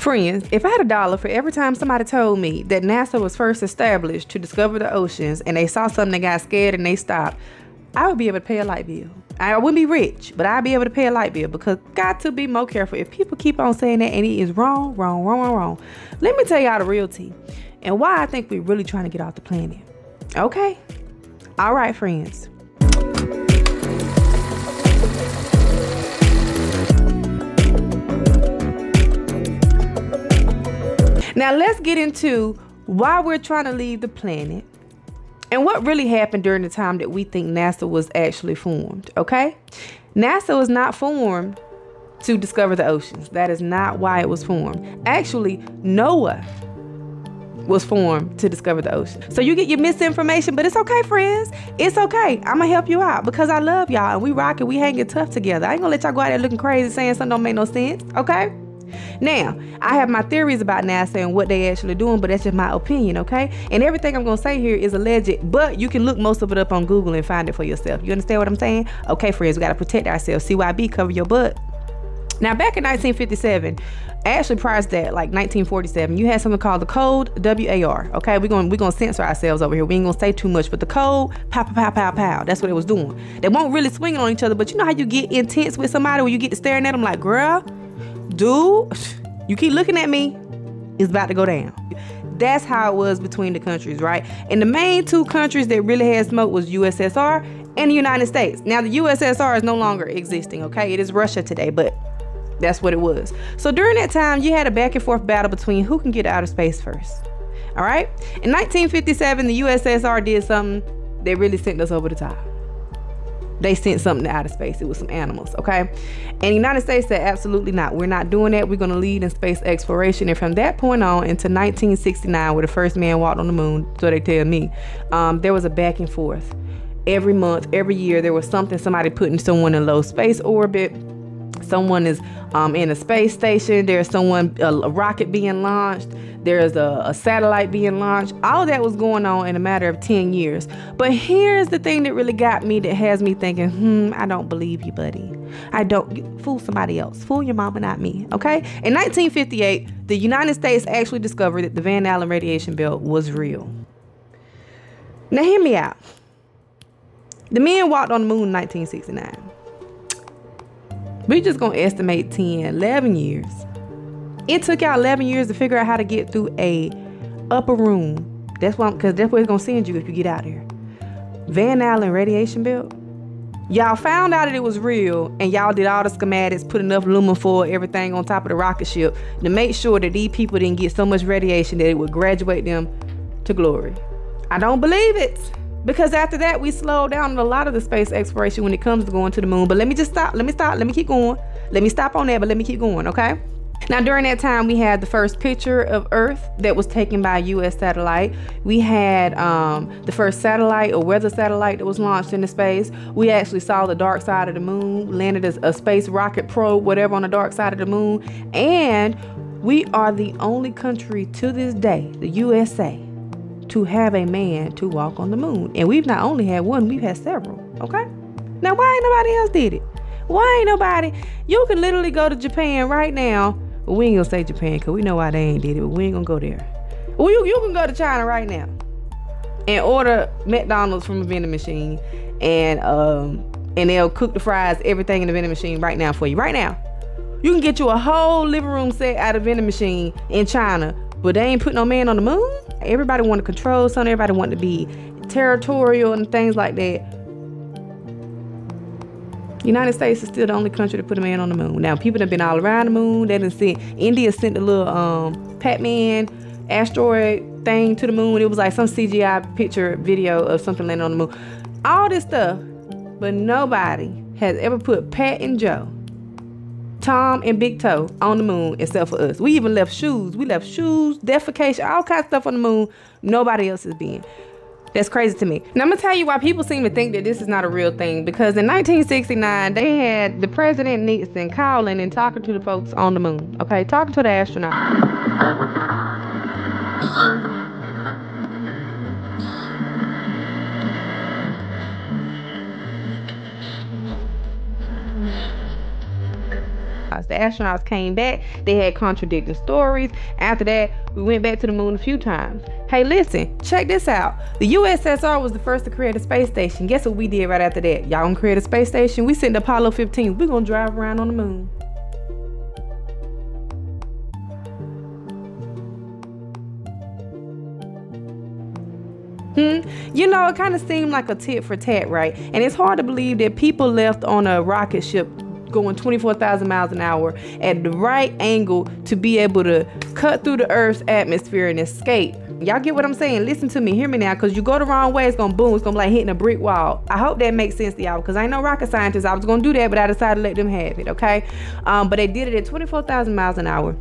Friends, if I had $1 for every time somebody told me that NASA was first established to discover the oceans and they saw something, they got scared and they stopped, I would be able to pay a light bill. I wouldn't be rich, but I'd be able to pay a light bill, because got to be more careful. If people keep on saying that and it is wrong, let me tell y'all the real tea and why I think we're really trying to get off the planet. Okay? All right, friends. Now let's get into why we're trying to leave the planet and what really happened during the time that we think NASA was actually formed, okay? NASA was not formed to discover the oceans. That is not why it was formed. Actually, Noah was formed to discover the ocean. So you get your misinformation, but it's okay, friends. It's okay. I'm gonna help you out because I love y'all and we rockin', we hanging tough together. I ain't gonna let y'all go out there looking crazy saying something don't make no sense, okay? Now, I have my theories about NASA and what they actually doing, but that's just my opinion, okay? And everything I'm going to say here is alleged, but you can look most of it up on Google and find it for yourself. You understand what I'm saying? Okay, friends, we got to protect ourselves. CYB, cover your butt. Now, back in 1957, actually prior to that, like 1947, you had something called the Code WAR, okay? We're gonna censor ourselves over here. We ain't gonna say too much, but the code, pow, pow, pow, pow, pow. That's what it was doing. They won't really swing on each other, but you know how you get intense with somebody where you get to staring at them like, girl, dude, you keep looking at me, it's about to go down. That's how it was between the countries, right? And the main two countries that really had smoke was USSR and the United States. Now, the USSR is no longer existing, okay? It is Russia today, but that's what it was. So during that time, you had a back and forth battle between who can get out of space first, all right? In 1957, the USSR did something that really sent us over the top. They sent something to outer space. It was some animals, okay? And the United States said, absolutely not. We're not doing that. We're going to lead in space exploration. And from that point on into 1969, where the first man walked on the moon, so they tell me, there was a back and forth. Every month, every year, there was something, somebody putting someone in low space orbit. Someone is in a space station. There's someone, a rocket being launched. There's a satellite being launched. All that was going on in a matter of 10 years. But here's the thing that really got me, that has me thinking, I don't believe you, buddy. I don't. Fool somebody else. Fool your mama, not me, okay? In 1958, the United States actually discovered that the Van Allen radiation belt was real. Now, hear me out. The men walked on the moon in 1969. We're just going to estimate 10, 11 years. It took y'all 11 years to figure out how to get through a upper room. That's why, because that's where it's going to send you if you get out here. Van Allen radiation belt. Y'all found out that it was real, and y'all did all the schematics, put enough aluminum foil, everything on top of the rocket ship to make sure that these people didn't get so much radiation that it would graduate them to glory. I don't believe it. Because after that, we slowed down on a lot of the space exploration when it comes to going to the moon. But let me just stop. Let me keep going. Let me stop on that, but let me keep going, okay? Now, during that time, we had the first picture of Earth that was taken by a U.S. satellite. We had the first satellite or weather satellite that was launched into space. We actually saw the dark side of the moon, landed a space rocket probe, whatever, on the dark side of the moon. And we are the only country to this day, the USA, to have a man to walk on the moon. And we've not only had one, we've had several, okay? Now, why ain't nobody else did it? Why ain't nobody? You can literally go to Japan right now. Well, we ain't gonna say Japan because we know why they ain't did it, but we ain't gonna go there. Well, you can go to China right now and order McDonald's from a vending machine, and they'll cook the fries, everything in the vending machine right now for you. Right now. You can get you a whole living room set out of vending machine in China, but they ain't put no man on the moon. Everybody want to control something. Everybody want to be territorial and things like that. United States is still the only country to put a man on the moon. Now, people have been all around the moon. They done sent, India sent a little Pac-Man asteroid thing to the moon. It was like some CGI picture video of something landing on the moon. All this stuff, but nobody has ever put Pat and Joe, Tom and Big Toe on the moon except for us. We even left shoes. We left shoes, defecation, all kinds of stuff on the moon. Nobody else has been. That's crazy to me. Now, I'm going to tell you why people seem to think that this is not a real thing. Because in 1969, they had the President Nixon calling and talking to the folks on the moon. Okay, talking to the astronauts. astronauts. The astronauts came back. They had contradicting stories. After that, we went back to the moon a few times. Hey, listen, check this out. The USSR was the first to create a space station. Guess what we did right after that? Y'all gonna create a space station? We sent Apollo 15. We're gonna drive around on the moon. You know, it kind of seemed like a tit for tat, right? And it's hard to believe that people left on a rocket ship going 24,000 miles an hour at the right angle to be able to cut through the Earth's atmosphere and escape. Y'all get what I'm saying? Listen to me, hear me now, because you go the wrong way, it's gonna boom, it's gonna be like hitting a brick wall. I hope that makes sense to y'all, because I ain't no rocket scientist. I was gonna do that, but I decided to let them have it, okay? But they did it at 24,000 miles an hour.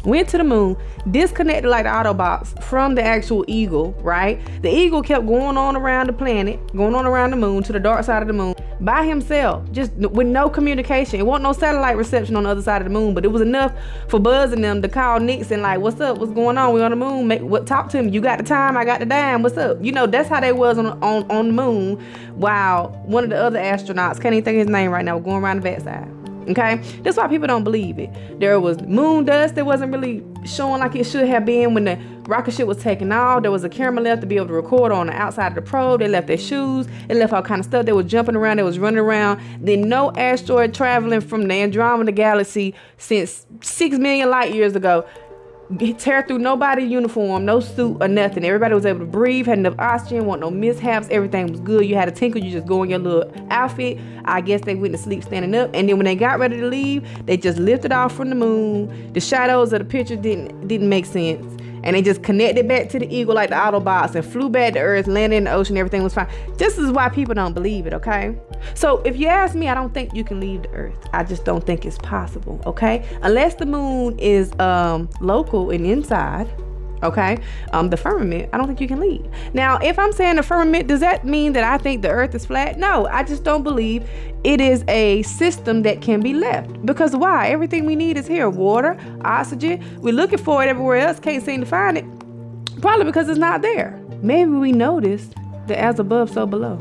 Went to the moon, disconnected like the Autobots from the actual eagle, right? The eagle kept going on around the planet, going on around the moon to the dark side of the moon by himself, just with no communication. It wasn't no satellite reception on the other side of the moon, but it was enough for Buzz and them to call Nixon like, what's up, what's going on? We on the moon, talk to him. You got the time, I got the dime, what's up? You know, that's how they was on the moon, while one of the other astronauts, can't even think of his name right now, was going around the backside. Okay, that's why people don't believe it. There was moon dust that wasn't really showing like it should have been when the rocket ship was taking off. There was a camera left to be able to record on the outside of the probe. They left their shoes. They left all kind of stuff. They was jumping around. They was running around. Then no asteroid traveling from the Andromeda galaxy since 6 million light years ago tear through nobody's uniform, no suit or nothing. Everybody was able to breathe, had enough oxygen, wasn't no mishaps, everything was good. You had a tinkle, you just go in your little outfit. I guess they went to sleep standing up, and then when they got ready to leave, they just lifted off from the moon. The shadows of the picture didn't make sense, and they just connected back to the eagle like the Autobots and flew back to Earth, landed in the ocean, everything was fine. This is why people don't believe it, okay? So if you ask me, I don't think you can leave the Earth. I just don't think it's possible, okay? Unless the moon is local and inside, okay? The firmament, I don't think you can leave. Now, if I'm saying the firmament, does that mean that I think the Earth is flat? No, I just don't believe it is a system that can be left. Because why? Everything we need is here. Water, oxygen. We're looking for it everywhere else, can't seem to find it. Probably because it's not there. Maybe we noticed that as above, so below.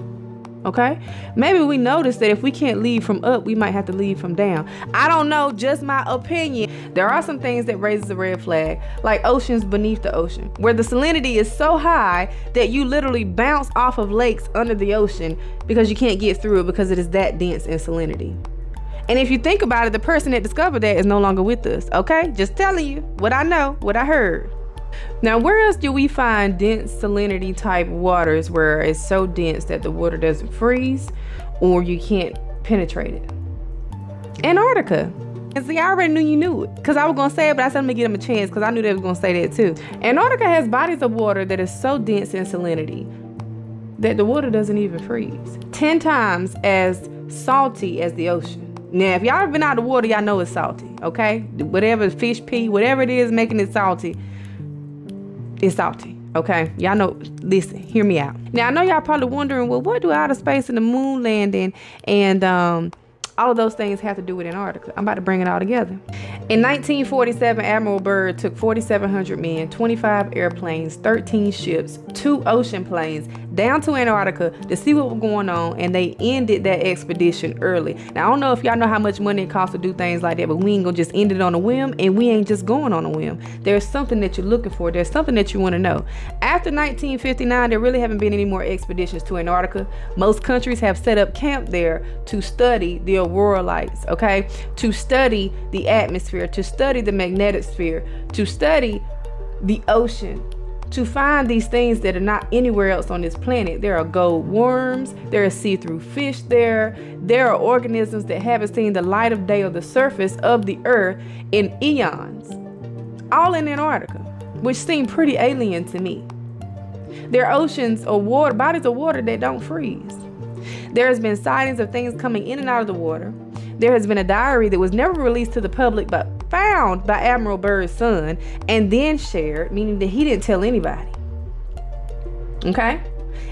Okay, maybe we noticed that if we can't leave from up, we might have to leave from down. I don't know, just my opinion. There are some things that raises a red flag, like oceans beneath the ocean, where the salinity is so high that you literally bounce off of lakes under the ocean because you can't get through it because it is that dense in salinity. And if you think about it, the person that discovered that is no longer with us. Okay, just telling you what I know, what I heard. Now, where else do we find dense salinity type waters where it's so dense that the water doesn't freeze or you can't penetrate it? Antarctica. And see, I already knew you knew it because I was going to say it, but I said I'm going to give them a chance because I knew they was going to say that too. Antarctica has bodies of water that is so dense in salinity that the water doesn't even freeze. 10 times as salty as the ocean. Now, if y'all ever been out of the water, y'all know it's salty, okay? Whatever fish pee, whatever it is making it salty, it's salty, okay? Y'all know, listen, hear me out. Now, I know y'all probably wondering, well, what do outer space and the moon landing and all of those things have to do with Antarctica? I'm about to bring it all together. In 1947, Admiral Byrd took 4,700 men, 25 airplanes, 13 ships, 2 ocean planes down to Antarctica to see what was going on, and they ended that expedition early. Now, I don't know if y'all know how much money it costs to do things like that, but we ain't gonna just end it on a whim, and we ain't just going on a whim. There's something that you're looking for. There's something that you want to know. After 1959, there really haven't been any more expeditions to Antarctica. Most countries have set up camp there to study the aurora lights, okay? To study the atmosphere, to study the magnetic sphere, to study the ocean, to find these things that are not anywhere else on this planet. There are gold worms, there are see-through fish there are organisms that haven't seen the light of day or the surface of the earth in eons, all in Antarctica, which seem pretty alien to me. There are oceans or water, bodies of water that don't freeze. There has been sightings of things coming in and out of the water. There has been a diary that was never released to the public but found by Admiral Byrd's son and then shared, meaning that he didn't tell anybody. Okay?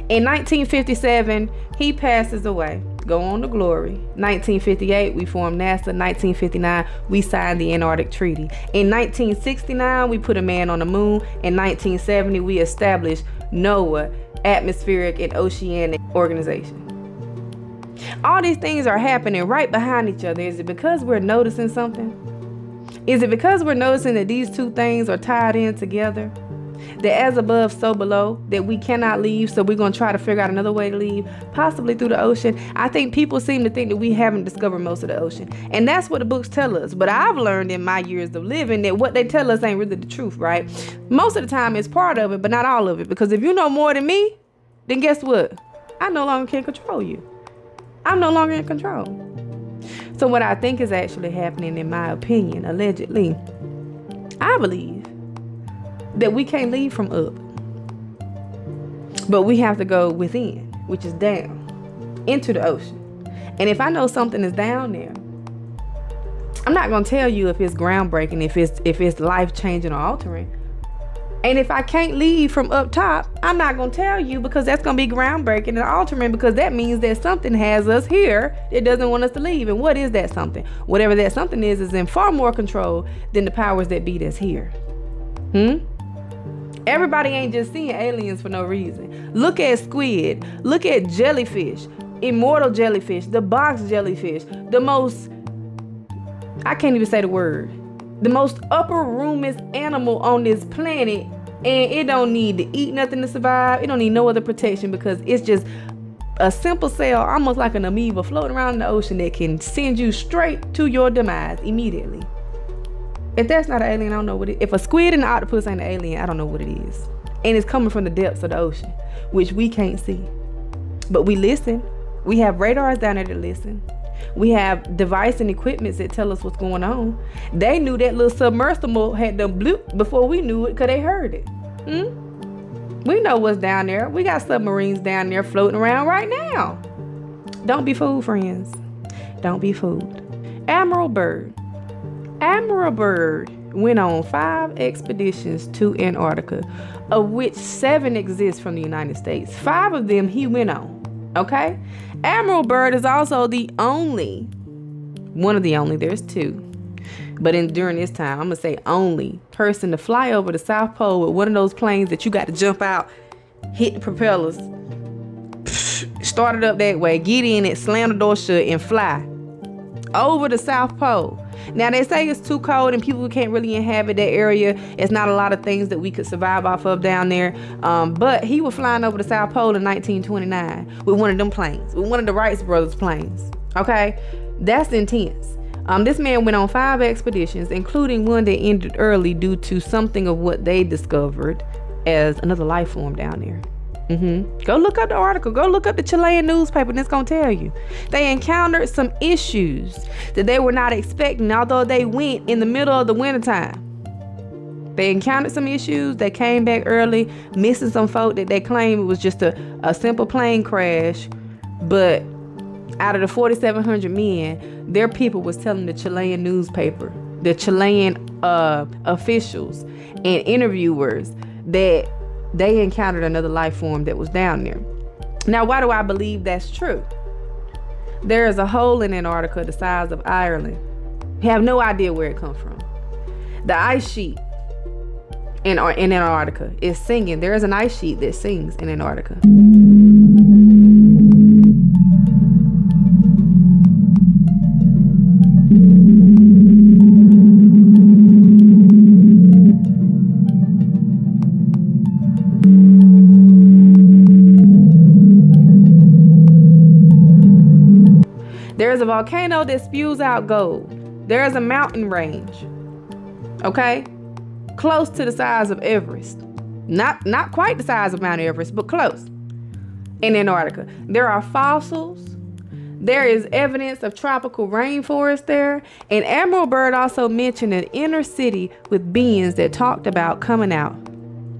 In 1957, he passes away. Go on to glory. 1958, we formed NASA. 1959, we signed the Antarctic Treaty. In 1969, we put a man on the moon. In 1970, we established NOAA, Atmospheric and Oceanic Organization. All these things are happening right behind each other. Is it because we're noticing something? Is it because we're noticing that these two things are tied in together? That as above, so below, that we cannot leave, so we're going to try to figure out another way to leave, possibly through the ocean. I think people seem to think that we haven't discovered most of the ocean. And that's what the books tell us. But I've learned in my years of living that what they tell us ain't really the truth, right? Most of the time it's part of it, but not all of it. Because if you know more than me, then guess what? I no longer can control you. I'm no longer in control. So what I think is actually happening, in my opinion, allegedly, I believe that we can't leave from up, but we have to go within, which is down into the ocean. And if I know something is down there, I'm not going to tell you if it's groundbreaking, if it's life-changing or altering. And if I can't leave from up top, I'm not going to tell you, because that's going to be groundbreaking and altering, because that means that something has us here that doesn't want us to leave. And what is that something? Whatever that something is in far more control than the powers that be that's here. Everybody ain't just seeing aliens for no reason. Look at squid. Look at jellyfish. Immortal jellyfish. The box jellyfish. The most, I can't even say the word, the most upper roomest animal on this planet. And it don't need to eat nothing to survive. It don't need no other protection, because it's just a simple cell, almost like an amoeba floating around in the ocean, that can send you straight to your demise immediately. If that's not an alien, I don't know what it is. If a squid and an octopus ain't an alien, I don't know what it is. And it's coming from the depths of the ocean, which we can't see. But we listen. We have radars down there that listen. We have device and equipments that tell us what's going on. They knew that little submersible had them bloop before we knew it, because they heard it. We know what's down there. We got submarines down there floating around right now. Don't be fooled, friends. Don't be fooled. Admiral Byrd went on 5 expeditions to Antarctica, of which 7 exist from the United States. 5 of them he went on, okay? Admiral Byrd is also one of the only, there's 2. But during this time, I'm going to say only person to fly over the South Pole with one of those planes that you got to jump out, hit the propellers, start it up that way, get in it, slam the door shut, and fly over the South Pole. Now, they say it's too cold and people can't really inhabit that area. It's not a lot of things that we could survive off of down there. But he was flying over the South Pole in 1929 with one of them planes, with one of the Wright brothers' planes. Okay, that's intense. This man went on 5 expeditions, including one that ended early due to something of what they discovered as another life form down there. Go look up the article. Go look up the Chilean newspaper, and it's going to tell you. They encountered some issues that they were not expecting, although they went in the middle of the wintertime. They encountered some issues. They came back early, missing some folk that they claimed it was just a simple plane crash. But out of the 4,700 men, their people was telling the Chilean newspaper, the Chilean officials and interviewers, that they encountered another life form that was down there. Now, why do I believe that's true? There is a hole in Antarctica the size of Ireland. You have no idea where it comes from. The ice sheet in Antarctica is singing. There is an ice sheet that sings in Antarctica. There is a volcano that spews out gold. There is a mountain range, okay, close to the size of Everest. Not quite the size of Mount Everest, but close. In Antarctica, there are fossils. There is evidence of tropical rainforest there. And Admiral Byrd also mentioned an inner city with beings that talked about coming out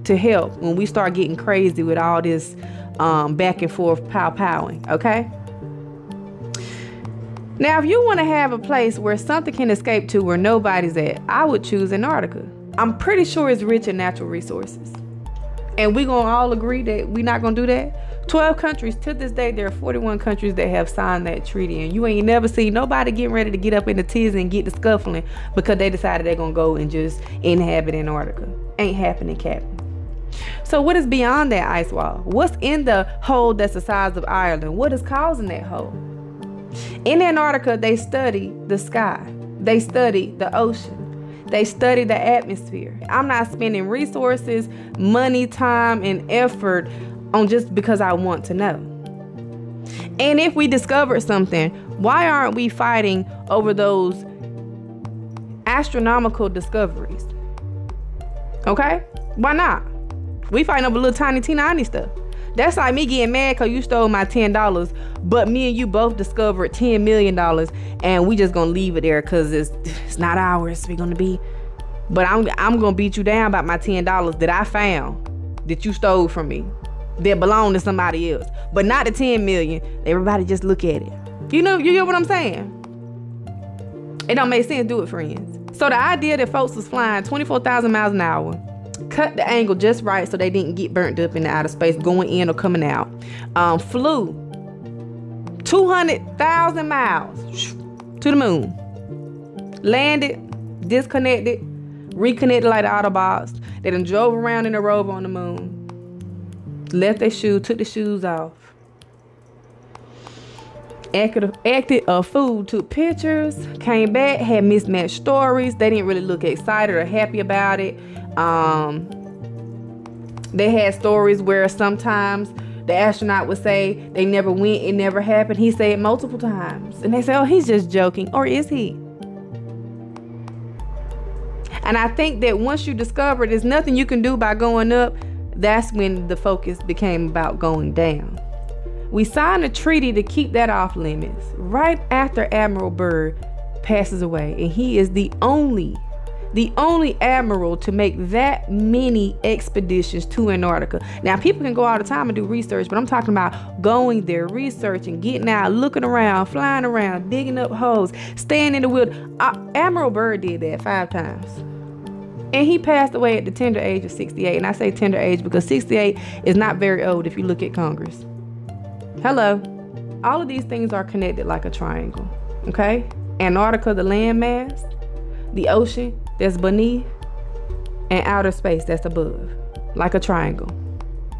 to help when we start getting crazy with all this back and forth pow-powing, okay? Now, if you want to have a place where something can escape to where nobody's at, I would choose Antarctica. I'm pretty sure it's rich in natural resources. And we gonna all agree that we're not gonna do that? 12 countries, to this day, there are 41 countries that have signed that treaty. And you ain't never seen nobody getting ready to get up in the tizzy and get the scuffling because they decided they're gonna go and just inhabit Antarctica. Ain't happening, Captain. So what is beyond that ice wall? What's in the hole that's the size of Ireland? What is causing that hole? In Antarctica, they study the sky. They study the ocean. They study the atmosphere. I'm not spending resources, money, time, and effort on just because I want to know. And if we discovered something, why aren't we fighting over those astronomical discoveries? Okay? Why not? We fighting over little tiny teeny stuff. That's like me getting mad because you stole my $10, but me and you both discovered $10 million, and we just gonna leave it there because it's not ours. We're gonna be, but I'm gonna beat you down about my $10 that I found that you stole from me, that belonged to somebody else, but not the 10 million. Everybody just look at it. You get what I'm saying? It don't make sense. Do it, friends. So the idea that folks was flying 24,000 miles an hour, cut the angle just right so they didn't get burnt up in the outer space going in or coming out, flew 200,000 miles to the moon, landed, disconnected, reconnected like the Autobots. They done drove around in a rover on the moon, left their shoes, took the shoes off, acted a fool, took pictures, came back, had mismatched stories. They didn't really look excited or happy about it. They had stories where sometimes the astronaut would say they never went, it never happened. He said it multiple times, and they say, oh, he's just joking. Or is he? And I think that once you discover there's nothing you can do by going up, that's when the focus became about going down. We signed a treaty to keep that off limits right after Admiral Byrd passes away, and he is the only admiral to make that many expeditions to Antarctica. Now, people can go all the time and do research, but I'm talking about going there, researching, getting out, looking around, flying around, digging up holes, staying in the woods. Admiral Byrd did that 5 times. And he passed away at the tender age of 68. And I say tender age because 68 is not very old if you look at Congress. Hello. All of these things are connected like a triangle, okay? Antarctica, the landmass, the ocean that's beneath, and outer space that's above, like a triangle.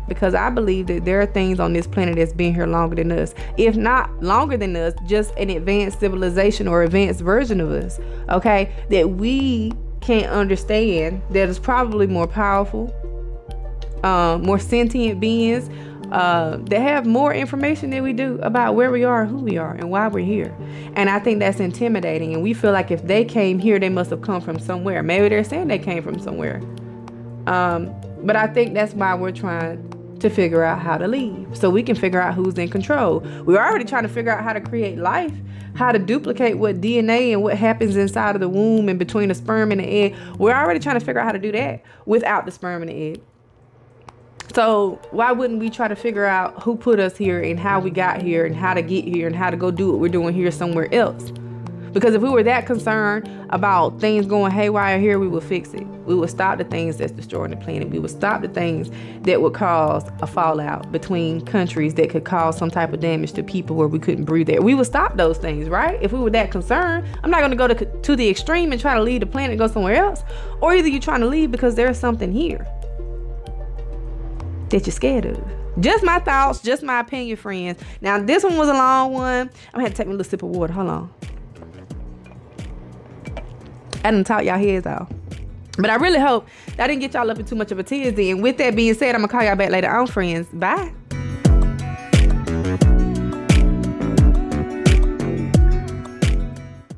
Because I believe that there are things on this planet that's been here longer than us. If not longer than us, just an advanced civilization or advanced version of us, okay? That we can't understand, that is probably more powerful, more sentient beings, that have more information than we do about where we are, who we are, and why we're here. And I think that's intimidating. And we feel like if they came here, they must have come from somewhere. Maybe they're saying they came from somewhere. But I think that's why we're trying to figure out how to leave, so we can figure out who's in control. We're already trying to figure out how to create life, how to duplicate what DNA and what happens inside of the womb and between the sperm and the egg. We're already trying to figure out how to do that without the sperm and the egg. So why wouldn't we try to figure out who put us here and how we got here and how to get here and how to go do what we're doing here somewhere else? Because if we were that concerned about things going haywire here, we would fix it. We would stop the things that's destroying the planet. We would stop the things that would cause a fallout between countries that could cause some type of damage to people where we couldn't breathe there. We would stop those things, right? If we were that concerned. I'm not going to go to the extreme and try to leave the planet and go somewhere else. Or either you're trying to leave because there's something here that you're scared of. Just my thoughts, just my opinion, friends. Now, this one was a long one. I'm gonna have to take me a little sip of water. Hold on. I done talk y'all heads off. But I really hope that I didn't get y'all up in too much of a tizzy. And with that being said, I'm gonna call y'all back later on, friends. Bye.